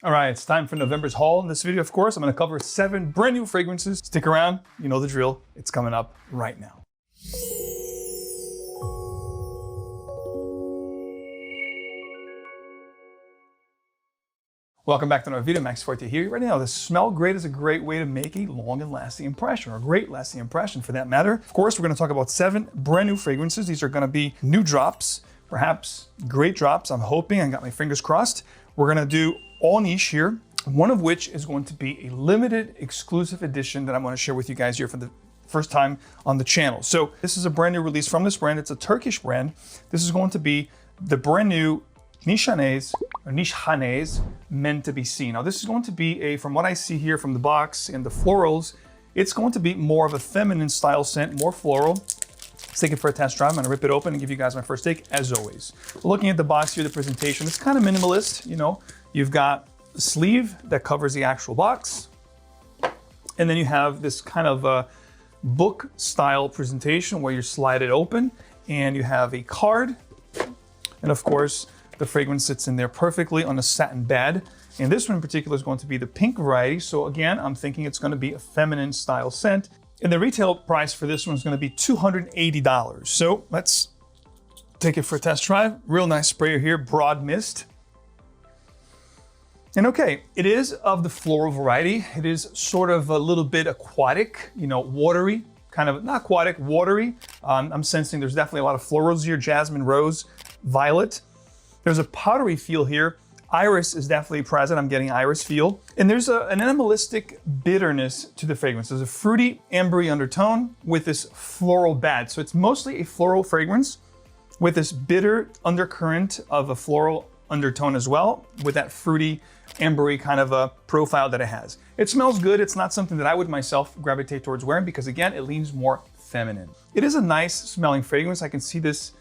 All right, it's time for November's haul. In this video, of course, I'm gonna cover 7 brand new fragrances. Stick around, you know the drill. It's coming up right now. Welcome back to another video. 𝗥𝗿𝗄𝗃 here. Right now, the smell great is a great way to make a long and lasting impression, or a great lasting impression for that matter. Of course, we're gonna talk about 7 brand new fragrances. These are gonna be new drops, perhaps great drops. I'm hoping, I got my fingers crossed. We're gonna do all niche here, one of which is going to be a limited exclusive edition that I'm going to share with you guys here for the first time on the channel. So this is a brand new release from this brand. It's a Turkish brand. This is going to be the brand new Nishane's meant to be seen. Now this is going to be from what I see here from the box and the florals, it's going to be more of a feminine style scent, more floral. Let's take it for a test drive. I'm gonna rip it open and give you guys my first take as always. Looking at the box here, the presentation, it's kind of minimalist, you know. You've got a sleeve that covers the actual box. And then you have this kind of book style presentation where you slide it open and you have a card. And of course, the fragrance sits in there perfectly on a satin bed. And this one in particular is going to be the pink variety. So again, I'm thinking it's going to be a feminine style scent. And the retail price for this one is going to be $280. So let's take it for a test drive. Real nice sprayer here, broad mist. And okay, it is of the floral variety. It is sort of a little bit aquatic, you know, watery, kind of, not aquatic, watery. I'm sensing there's definitely a lot of florals here, jasmine, rose, violet. There's a powdery feel here. Iris is definitely present. I'm getting iris feel. And there's an animalistic bitterness to the fragrance. There's a fruity, ambery undertone with this floral bed. So it's mostly a floral fragrance with this bitter undercurrent of a floral undertone as well, with that fruity, ambery kind of a profile that it has. It smells good. It's not something that I would myself gravitate towards wearing because again, it leans more feminine. It is a nice smelling fragrance. I can see this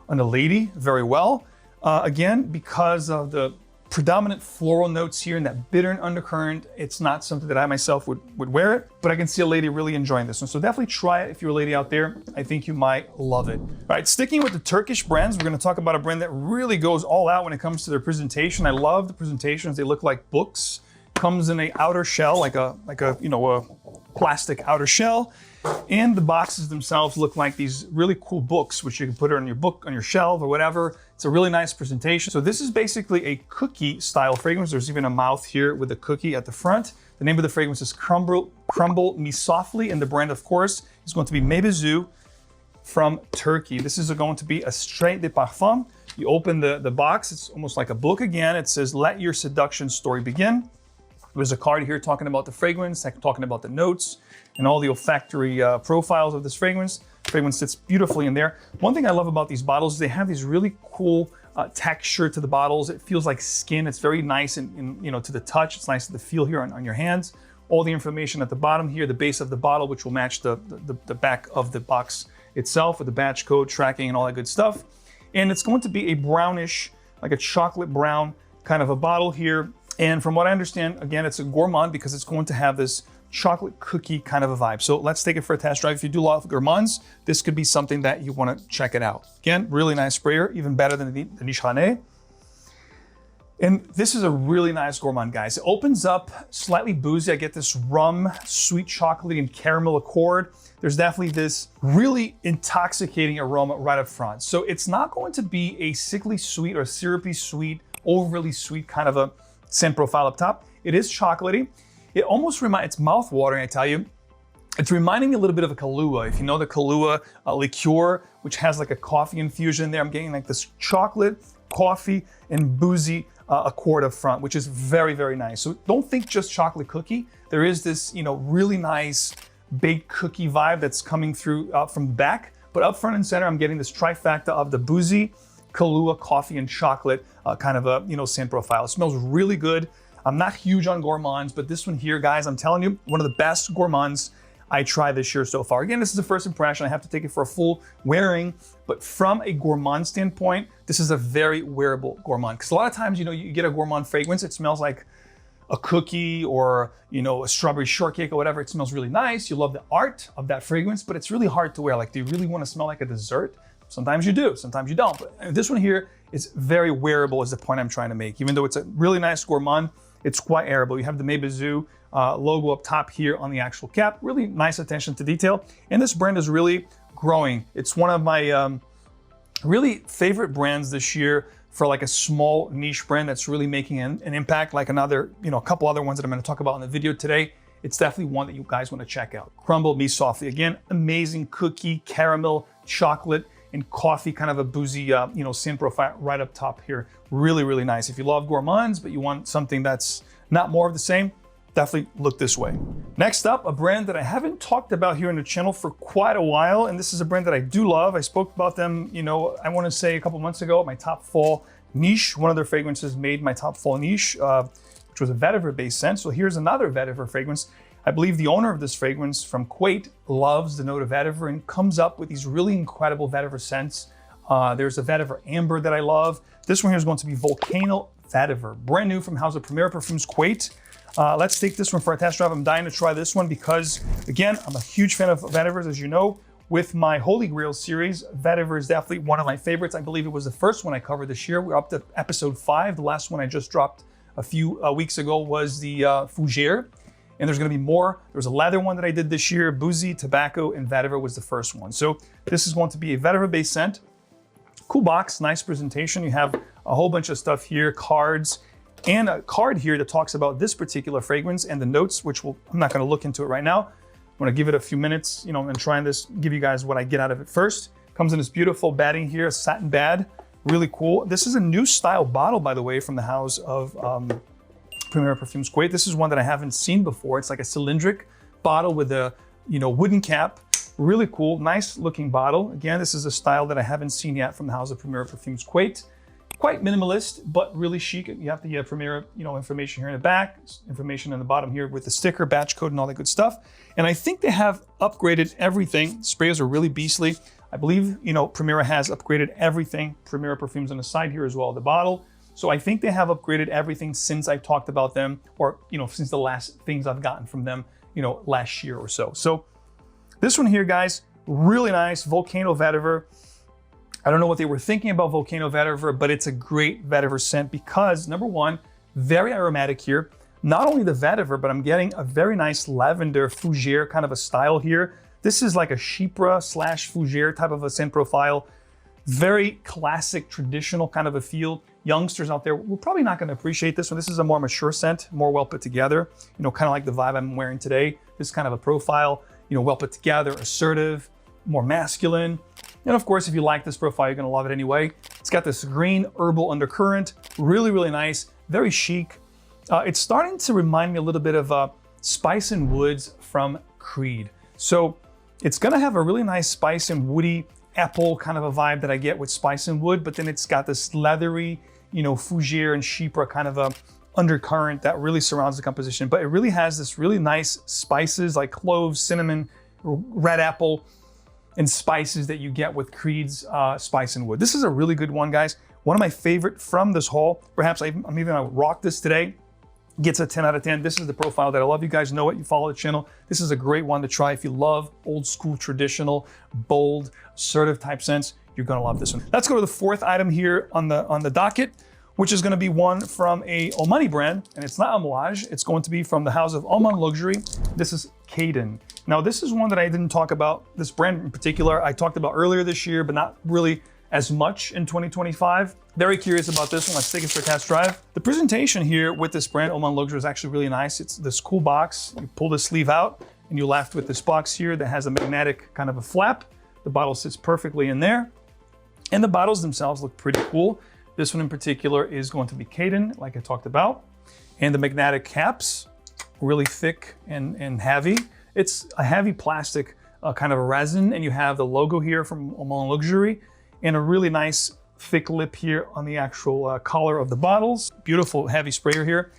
on a lady very well. Again, because of the predominant floral notes here and that bitter undercurrent, it's not something that I myself would wear it, but I can see a lady really enjoying this one. So definitely try it if you're a lady out there. I think you might love it. All right, sticking with the Turkish brands, we're gonna talk about a brand that really goes all out when it comes to their presentation. I love the presentations. They look like books. Comes in a outer shell, like a you know, a plastic outer shell. And the boxes themselves look like these really cool books, which you can put on your book, on your shelf or whatever. It's a really nice presentation. So this is basically a cookie style fragrance. There's even a mouth here with a cookie at the front. The name of the fragrance is Crumble Me Softly, and the brand, of course, is going to be Bisous from Turkey. This is going to be a straight de parfum. You open the box, it's almost like a book again. It says, "Let your seduction story begin." There's a card here talking about the fragrance, talking about the notes and all the olfactory profiles of this fragrance. The fragrance sits beautifully in there. One thing I love about these bottles is they have these really cool texture to the bottles. It feels like skin. It's very nice and you know, to the touch. It's nice to the feel here on your hands. All the information at the bottom here, the base of the bottle, which will match the back of the box itself with the batch code, tracking, and all that good stuff. And it's going to be a brownish, like a chocolate brown kind of a bottle here. And from what I understand, again, it's a gourmand because it's going to have this chocolate cookie kind of a vibe. So let's take it for a test drive. If you do love gourmands, this could be something that you want to check it out. Again, really nice sprayer, even better than the Nishane. And this is a really nice gourmand, guys. It opens up slightly boozy. I get this rum, sweet chocolate, and caramel accord. There's definitely this really intoxicating aroma right up front. So it's not going to be a sickly sweet or syrupy sweet, overly sweet kind of a scent profile up top. It is chocolatey. It almost reminds, it's mouth-watering, I tell you. It's reminding me a little bit of a Qhue. If you know the Qhue liqueur, which has like a coffee infusion there, I'm getting like this chocolate, coffee, and boozy accord up front, which is very, very nice. So don't think just chocolate cookie. There is this, you know, really nice baked cookie vibe that's coming through from the back, but up front and center, I'm getting this trifecta of the boozy, Qhue, coffee, and chocolate kind of a, you know, scent profile. It smells really good. I'm not huge on gourmands, but this one here, guys, I'm telling you, one of the best gourmands I tried this year so far. Again, this is the first impression. I have to take it for a full wearing, but from a gourmand standpoint, this is a very wearable gourmand. Because a lot of times, you know, you get a gourmand fragrance, it smells like a cookie or, you know, a strawberry shortcake or whatever. It smells really nice. You love the art of that fragrance, but it's really hard to wear. Like, do you really want to smell like a dessert? Sometimes you do, sometimes you don't. But this one here is very wearable is the point I'm trying to make. Even though it's a really nice gourmand, It's 𝗏𝗏𝗏𝗏. You have the 𝗦𝗏𝗏𝗏 logo up top here on the actual cap. Really nice attention to detail. And this brand is really growing. It's one of my really favorite brands this year for like a small niche brand that's really making an impact, like another, a couple other ones that I'm going to talk about in the video today. It's definitely one that you guys want to check out. Crumble Me Softly. Again, amazing cookie, caramel, chocolate, and coffee, kind of a boozy, scent profile right up top here. Really, really nice. If you love gourmands, but you want something that's not more of the same, definitely look this way. Next up, a brand that I haven't talked about here on the channel for quite a while, and this is a brand that I do love. I spoke about them, I want to say a couple months ago, my top fall niche. One of their fragrances made my top fall niche, which was a vetiver-based scent. So here's another vetiver fragrance. I believe the owner of this fragrance from Kuwait loves the note of vetiver and comes up with these really incredible vetiver scents. There's a vetiver amber that I love. This one here is going to be Volcano Vetiver, brand new from House of Premier Perfumes Kuwait. Let's take this one for a test drive. I'm dying to try this one because, again, I'm a huge fan of vetivers, as you know. With my Holy Grail series, vetiver is definitely one of my favorites. I believe it was the first one I covered this year. We're up to episode 5. The last one I just dropped a few weeks ago was the Fougere. And there's going to be more. There's a leather one that I did this year. Boozy, Tobacco, and Vetiver was the first one. So this is going to be a vetiver-based scent. Cool box, nice presentation. You have a whole bunch of stuff here, cards, and a card here that talks about this particular fragrance and the notes, which I'm not going to look into it right now. I'm going to give it a few minutes, and try this, give you guys what I get out of it first. Comes in this beautiful batting here, a satin bad, really cool. This is a new style bottle, by the way, from the house of Premier Perfumes Kuwait. This is one that I haven't seen before. It's like a cylindric bottle with a wooden cap. Really cool, nice looking bottle. Again, this is a style that I haven't seen yet from the house of Premier Perfumes Kuwait. Quite minimalist, but really chic. You have the Premier, information here in the back, information on the bottom here with the sticker, batch code, and all that good stuff. And I think they have upgraded everything. Sprays are really beastly. I believe, Premier has upgraded everything. Premier Perfumes on the side here as well, the bottle. So I think they have upgraded everything since I've talked about them, or, since the last things I've gotten from them, last year or so. So this one here, guys, really nice, Volcano Vetiver. I don't know what they were thinking about Volcano Vetiver, but it's a great vetiver scent because, number one, very aromatic here. Not only the vetiver, but I'm getting a very nice lavender fougere kind of a style here. This is like a �chypre/fougere type of a scent profile. Very classic, traditional kind of a feel. Youngsters out there, we're probably not going to appreciate this one. This is a more mature scent, more well put together. Kind of like the vibe I'm wearing today. This kind of a profile, well put together, assertive, more masculine. And of course, if you like this profile, you're going to love it anyway. It's got this green herbal undercurrent, really, really nice, very chic. It's starting to remind me a little bit of Spice and Woods from Creed. So it's going to have a really nice spice and woody apple kind of a vibe that I get with Spice and Wood, but then it's got this leathery, fougere and �chypre kind of a undercurrent that really surrounds the composition. But it really has this really nice spices like cloves, cinnamon, red apple, and spices that you get with Creed's Spice and Wood. This is a really good one, guys. One of my favorite from this haul. Perhaps I'm even gonna rock this today. Gets a 10 out of 10. This is the profile that I love. You guys know it. You follow the channel. This is a great one to try if you love old school, traditional, bold, assertive type scents. You're gonna love this one. Let's go to the fourth item here on the docket, which is gonna be one from a Omani brand, and it's not 𝗏𝗏𝗏. It's going to be from the house of Oman Luxury. This is Caden. Now, this is one that I didn't talk about, this brand in particular. I talked about earlier this year, but not really as much in 2025. Very curious about this one. Let's take it for a test drive. The presentation here with this brand, Oman Luxury, is actually really nice. It's this cool box. You pull the sleeve out and you're left with this box here that has a magnetic kind of a flap. The bottle sits perfectly in there. And the bottles themselves look pretty cool. This one in particular is going to be Caden, like I talked about. And the magnetic caps, really thick and heavy. It's a heavy plastic kind of a resin, and you have the logo here from Oman Luxury, and a really nice thick lip here on the actual collar of the bottles. Beautiful heavy sprayer here.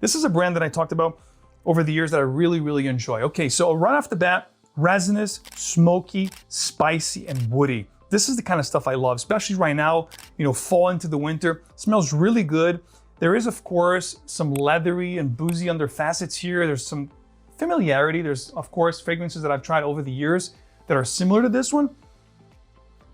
This is a brand that I talked about over the years that I really, really enjoy. Okay, so right off the bat, resinous, smoky, spicy, and woody. This is the kind of stuff I love, especially right now, fall into the winter. It smells really good. There is, of course, some leathery and boozy under facets here. There's some familiarity. There's, of course, fragrances that I've tried over the years that are similar to this one.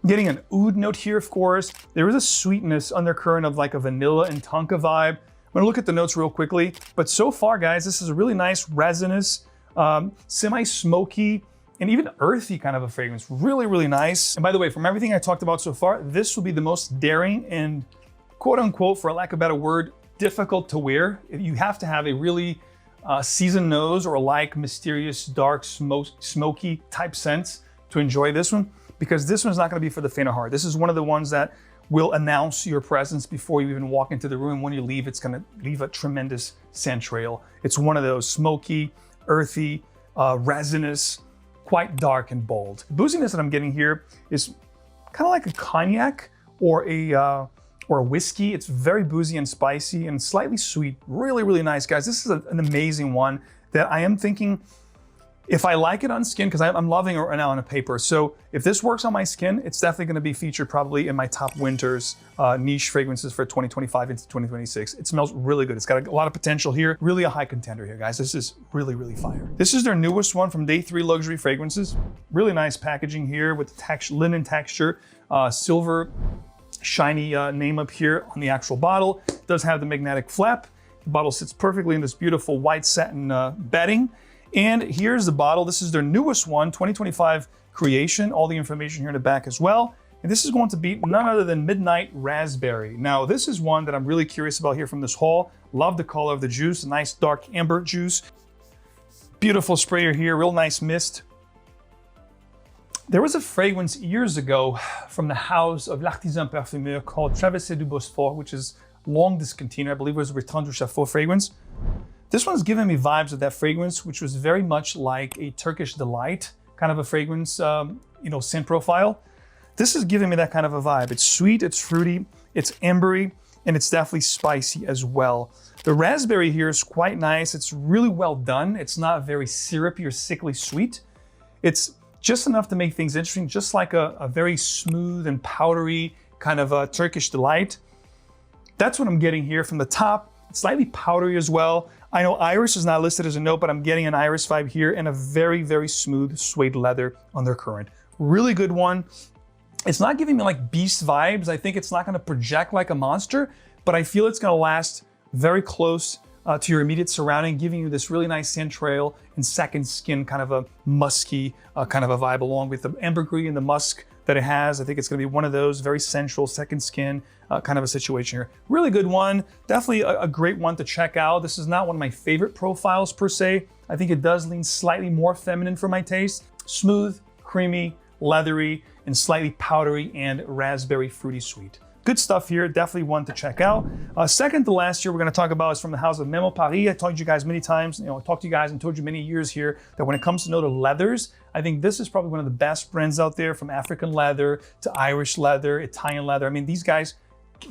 Getting an oud note here, of course. There is a sweetness undercurrent of like a vanilla and tonka vibe. gonna look at the notes real quickly, but so far, guys, this is a really nice resinous, semi-smoky, and even earthy kind of a fragrance. Really, really nice. And by the way, from everything I talked about so far, this will be the most daring and quote unquote, for lack of a better word, difficult to wear. You have to have a really seasoned nose or like mysterious, dark, smoky type scents to enjoy this one, because this one's not gonna be for the faint of heart. This is one of the ones that will announce your presence before you even walk into the room. When you leave, it's gonna leave a tremendous scent trail. It's one of those smoky, earthy, resinous, quite dark and bold. The booziness that I'm getting here is kind of like a cognac or a whiskey. It's very boozy and spicy and slightly sweet. Really, really nice, guys. This is an amazing one that I am thinking, if I like it on skin, because I'm loving it right now on a paper. So if this works on my skin, it's definitely gonna be featured probably in my top winters niche fragrances for 2025 into 2026. It smells really good. It's got a lot of potential here. Really a high contender here, guys. This is really, really fire. This is their newest one from Day 3 Luxury Fragrances. Really nice packaging here with the linen texture, silver, shiny name up here on the actual bottle. It does have the magnetic flap. The bottle sits perfectly in this beautiful white satin bedding. And here's the bottle. This is their newest one, 2025 creation. All the information here in the back as well. And this is going to be none other than Midnight Raspberry. Now, this is one that I'm really curious about here from this haul. Love the color of the juice, a nice dark amber juice. Beautiful sprayer here, real nice mist. There was a fragrance years ago from the house of l'artisan parfumeur called Traversée du Bosphore, which is long discontinued. I believe it was a Bertrand Duchâteau fragrance. This one's giving me vibes of that fragrance, which was very much like a Turkish delight kind of a fragrance, scent profile. This is giving me that kind of a vibe. It's sweet, it's fruity, it's ambery, and it's definitely spicy as well. The raspberry here is quite nice. It's really well done. It's not very syrupy or sickly sweet. It's just enough to make things interesting, just like a very smooth and powdery kind of a Turkish delight. That's what I'm getting here from the top. It's slightly powdery as well. I know iris is not listed as a note, but I'm getting an iris vibe here and a very, very smooth suede leather undercurrent. Really good one. It's not giving me like beast vibes. I think it's not gonna project like a monster, but I feel it's gonna last very close to your immediate surrounding, giving you this really nice scent trail and second skin kind of a musky kind of a vibe, along with the ambergris and the musk that it has. I think it's gonna be one of those very sensual second skin kind of a situation here. Really good one, definitely a great one to check out. This is not one of my favorite profiles per se. I think it does lean slightly more feminine for my taste. Smooth, creamy, leathery, and slightly powdery and raspberry fruity sweet. Good stuff here, definitely one to check out. Second to last here we're gonna talk about is from the house of Memo Paris. I told you guys many times, I talked to you guys and told you many years here that when it comes to note of leathers, I think this is probably one of the best brands out there, from African leather to Irish leather, Italian leather. I mean, these guys,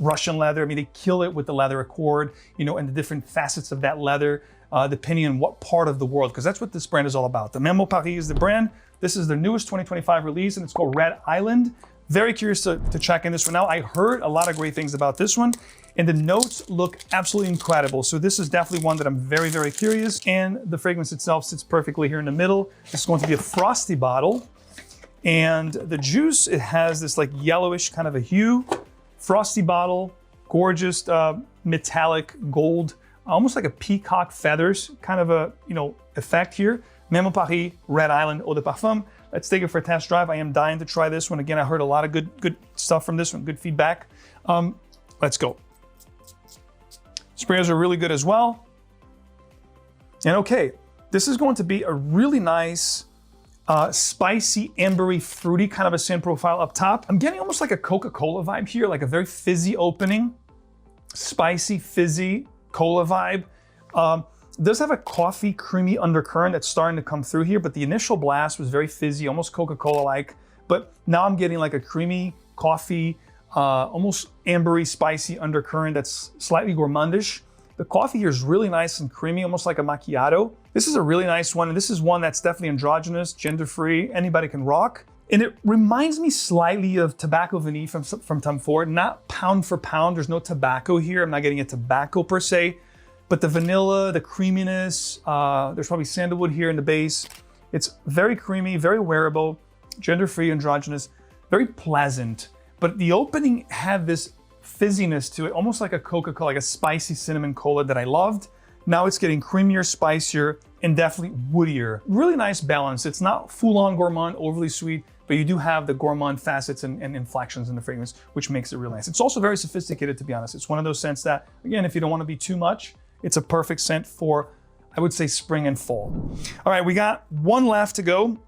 Russian leather, I mean, they kill it with the leather accord, and the different facets of that leather, depending on what part of the world, because that's what this brand is all about. The Memo Paris is the brand. This is their newest 2025 release, and it's called Red Island. Very curious to check in this one out. I heard a lot of great things about this one, and the notes look absolutely incredible. So this is definitely one that I'm very, very curious, and the fragrance itself sits perfectly here in the middle. This is going to be a frosty bottle, and the juice, it has this like yellowish kind of a hue. Frosty bottle, gorgeous metallic gold, almost like a peacock feathers kind of a effect here. Memo Paris, Red Island Eau de Parfum. Let's take it for a test drive. I am dying to try this one. Again, I heard a lot of good stuff from this one, good feedback. Let's go. Sprayers are really good as well. And okay, this is going to be a really nice, spicy, ambery, fruity kind of a scent profile up top. I'm getting almost like a Coca-Cola vibe here, like a very fizzy opening, spicy, fizzy cola vibe. It does have a coffee creamy undercurrent that's starting to come through here, but the initial blast was very fizzy, almost Coca-Cola-like. But now I'm getting like a creamy coffee, almost ambery, spicy undercurrent that's slightly gourmandish. The coffee here is really nice and creamy, almost like a macchiato. This is a really nice one, and this is one that's definitely androgynous, gender-free, anybody can rock. And it reminds me slightly of Tobacco Vanille from Tom Ford, not pound for pound. There's no tobacco here. I'm not getting a tobacco per se. But the vanilla, the creaminess, there's probably sandalwood here in the base. It's very creamy, very wearable, gender-free, androgynous, very pleasant. But the opening had this fizziness to it, almost like a Coca-Cola, like a spicy cinnamon cola that I loved. Now it's getting creamier, spicier, and definitely woodier. Really nice balance. It's not full-on gourmand, overly sweet, but you do have the gourmand facets and inflections in the fragrance, which makes it really nice. It's also very sophisticated, to be honest. It's one of those scents that, again, if you don't want to be too much, it's a perfect scent for, I would say, spring and fall. All right, we got one left to go.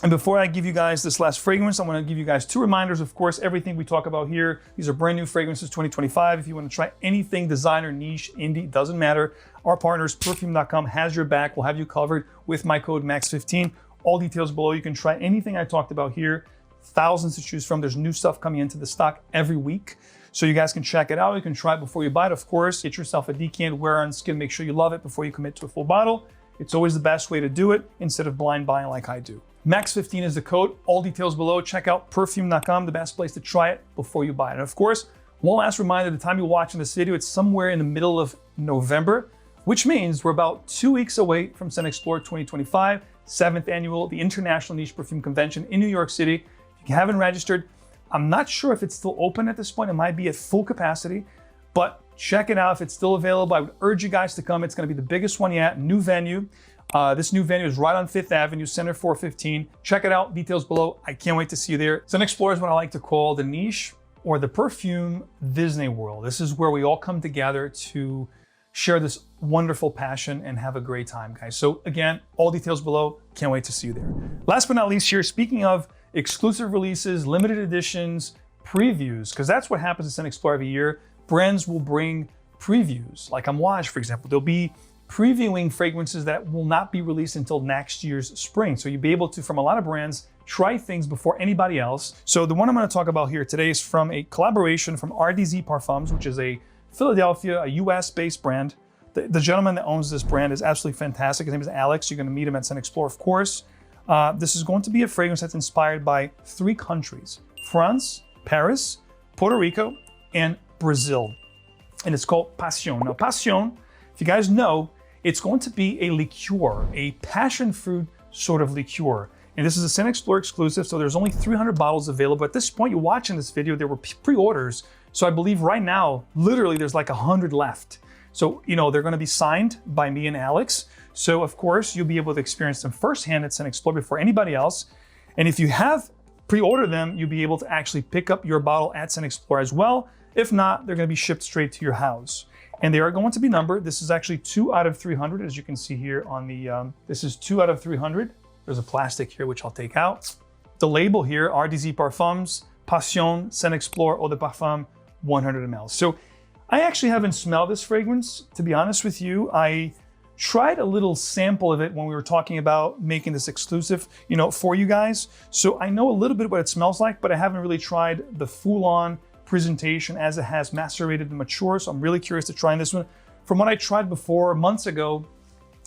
And before I give you guys this last fragrance, I'm going to give you guys two reminders. Of course, everything we talk about here, these are brand new fragrances 2025. If you want to try anything designer, niche, indie, doesn't matter. Our partners, Perfume.com, has your back. We'll have you covered with my code MAX15. All details below. You can try anything I talked about here. Thousands to choose from. There's new stuff coming into the stock every week. So you guys can check it out. You can try it before you buy it. Of course, get yourself a decant, wear on skin, make sure you love it before you commit to a full bottle. It's always the best way to do it instead of blind buying like I do. MAX15 is the code. All details below. Check out Perfume.com, the best place to try it before you buy it. And of course, one last reminder, the time you're watching this video, it's somewhere in the middle of November, which means we're about 2 weeks away from Scent Explorer 2025, 7th annual, the International Niche Perfume Convention in New York City. If you haven't registered, I'm not sure if it's still open at this point. It might be at full capacity, but check it out if it's still available. I would urge you guys to come. It's going to be the biggest one yet. New venue. This new venue is right on 5th Avenue, Center 415. Check it out. Details below. I can't wait to see you there. Scent Explorer is what I like to call the niche or the perfume Disney world. This is where we all come together to share this wonderful passion and have a great time, guys. So again, all details below. Can't wait to see you there. Last but not least here, speaking of exclusive releases, limited editions, previews, because that's what happens at Scent Explorer every year. Brands will bring previews, like 𝗏𝗏, for example. They'll be previewing fragrances that will not be released until next year's spring. So you'll be able to, from a lot of brands, try things before anybody else. So the one I'm going to talk about here today is from a collaboration from RDZ Parfums, which is a Philadelphia, a US-based brand. The gentleman that owns this brand is absolutely fantastic. His name is Alex. You're going to meet him at Scent Explorer, of course. This is going to be a fragrance that's inspired by 3 countries: France, Paris, Puerto Rico, and Brazil. And it's called Passion. Now, Passion, if you guys know, it's going to be a liqueur, a passion fruit sort of liqueur. And this is a Scent Explorer exclusive, so there's only 300 bottles available. At this point, you're watching this video, there were pre-orders. So I believe right now, literally there's like 100 left. So, you know, they're gonna be signed by me and Alex. So of course, you'll be able to experience them firsthand at Scent Explorer before anybody else. And if you have pre-ordered them, you'll be able to actually pick up your bottle at Scent Explorer as well. If not, they're gonna be shipped straight to your house. And they are going to be numbered. This is actually 2 out of 300, as you can see here on the, this is 2 out of 300. There's a plastic here, which I'll take out. The label here, RDZ Parfums, Passion, Scent Explorer, 𝗏𝗏𝗏, 100 ml. So I actually haven't smelled this fragrance, to be honest with you. I tried a little sample of it when we were talking about making this exclusive, you know, for you guys. So I know a little bit what it smells like, but I haven't really tried the full-on presentation as it has macerated and matured. So I'm really curious to try this one. From what I tried before months ago,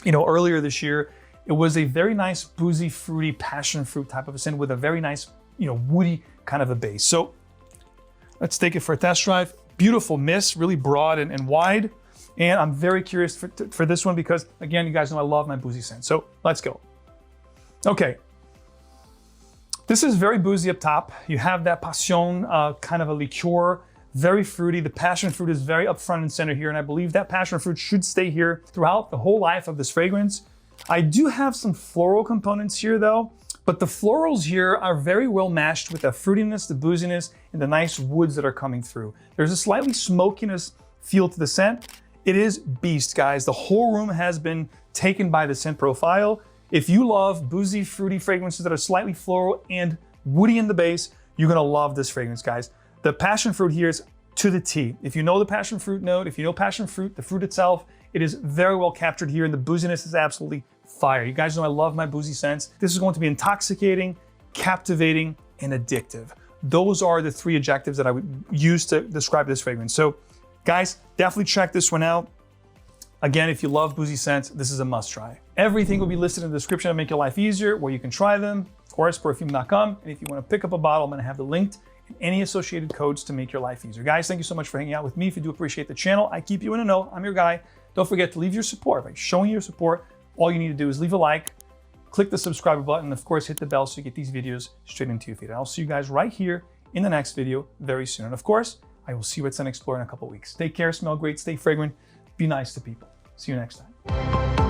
you know, earlier this year, it was a very nice boozy, fruity, passion fruit type of a scent with a very nice, you know, woody kind of a base. So let's take it for a test drive. Beautiful mist, really broad and wide. And I'm very curious for this one because, again, you guys know I love my boozy scent. So let's go. Okay. This is very boozy up top. You have that Passion kind of a liqueur, very fruity. The passion fruit is very up front and center here. And I believe that passion fruit should stay here throughout the whole life of this fragrance. I do have some floral components here though, but the florals here are very well matched with the fruitiness, the booziness, and the nice woods that are coming through. There's a slightly smokiness feel to the scent. It is beast, guys. The whole room has been taken by the scent profile. If you love boozy, fruity fragrances that are slightly floral and woody in the base, you're gonna love this fragrance, guys. The passion fruit here is to the T. If you know the passion fruit note, if you know passion fruit, the fruit itself, it is very well captured here, and the booziness is absolutely fire. You guys know I love my boozy scents. This is going to be intoxicating, captivating, and addictive. Those are the 3 adjectives that I would use to describe this fragrance. So guys, definitely check this one out. Again, if you love boozy scents, this is a must try. Everything will be listed in the description to make your life easier, where you can try them. Of course, Perfume.com. And if you want to pick up a bottle, I'm going to have the link and any associated codes to make your life easier. Guys, thank you so much for hanging out with me. If you do appreciate the channel, I keep you in the know. I'm your guy. Don't forget to leave your support. By showing your support, all you need to do is leave a like, click the subscribe button, and of course, hit the bell so you get these videos straight into your feed. And I'll see you guys right here in the next video very soon. And of course, I will see you at Scent Explorer in a couple weeks. Take care, smell great, stay fragrant, be nice to people. See you next time.